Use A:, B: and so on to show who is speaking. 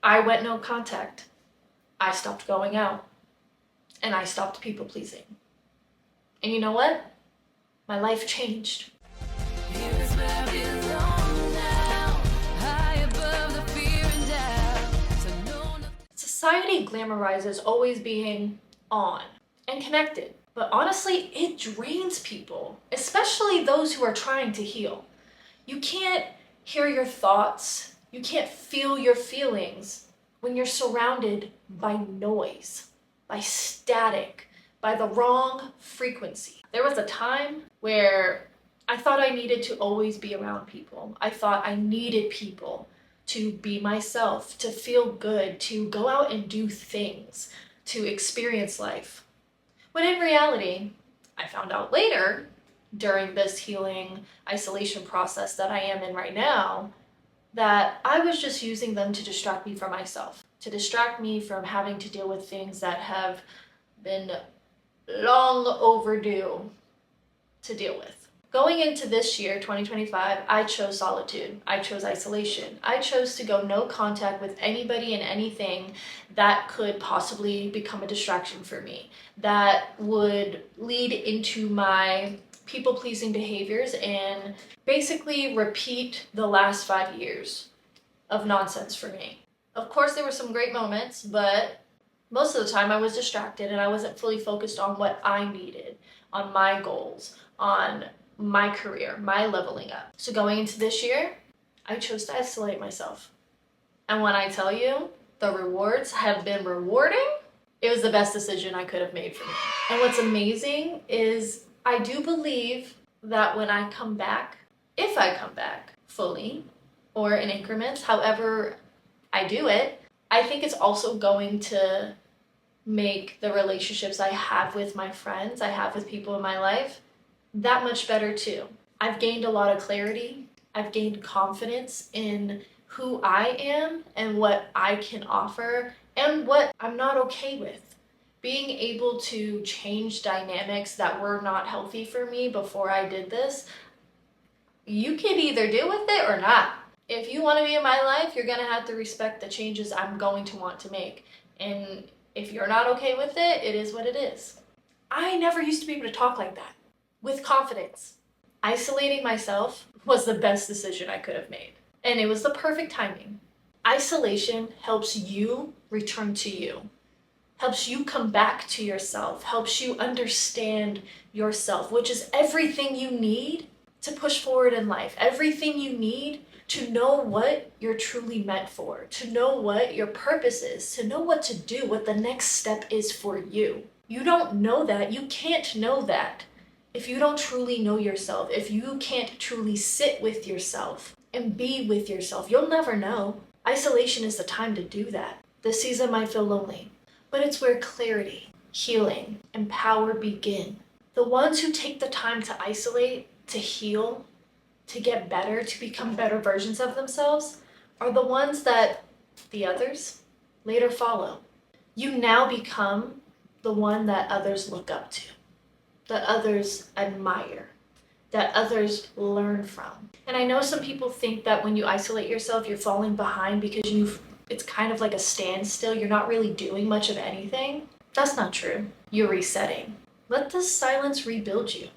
A: I went no contact. I stopped going out. And I stopped people pleasing. And you know what? My life changed. Society glamorizes always being on and connected, but honestly, it drains people, especially those who are trying to heal. You can't hear your thoughts, you can't feel your feelings when you're surrounded by noise, by static, by the wrong frequency. There was a time where I thought I needed to always be around people. I thought I needed people to be myself, to feel good, to go out and do things, to experience life. When in reality, I found out later during this healing isolation process that I am in right now, that I was just using them to distract me from myself, to distract me from having to deal with things that have been long overdue to deal with. Going into this year, 2025, I chose solitude. I chose isolation. I chose to go no contact with anybody and anything that could possibly become a distraction for me, that would lead into my people-pleasing behaviors and basically repeat the last 5 years of nonsense for me. Of course, there were some great moments, but most of the time I was distracted and I wasn't fully focused on what I needed, on my goals, on my career, my leveling up. So going into this year, I chose to isolate myself. And when I tell you the rewards have been rewarding, it was the best decision I could have made for me. And what's amazing is I do believe that when I come back, if I come back fully or in increments, however I do it, I think it's also going to make the relationships I have with my friends, I have with people in my life, that much better too. I've gained a lot of clarity. I've gained confidence in who I am and what I can offer and what I'm not okay with. Being able to change dynamics that were not healthy for me before I did this, you can either deal with it or not. If you want to be in my life, you're going to have to respect the changes I'm going to want to make. And if you're not okay with it, it is what it is. I never used to be able to talk like that with confidence. Isolating myself was the best decision I could have made. And it was the perfect timing. Isolation helps you return to you, helps you come back to yourself, helps you understand yourself, which is everything you need to push forward in life, everything you need to know what you're truly meant for, to know what your purpose is, to know what to do, what the next step is for you. You don't know that, you can't know that if you don't truly know yourself, if you can't truly sit with yourself and be with yourself. You'll never know. Isolation is the time to do that. This season might feel lonely, but it's where clarity, healing, and power begin. The ones who take the time to isolate, to heal, to get better, to become better versions of themselves, are the ones that the others later follow. You now become the one that others look up to, that others admire, that others learn from. And I know some people think that when you isolate yourself, you're falling behind because it's kind of like a standstill. You're not really doing much of anything. That's not true. You're resetting. Let this silence rebuild you.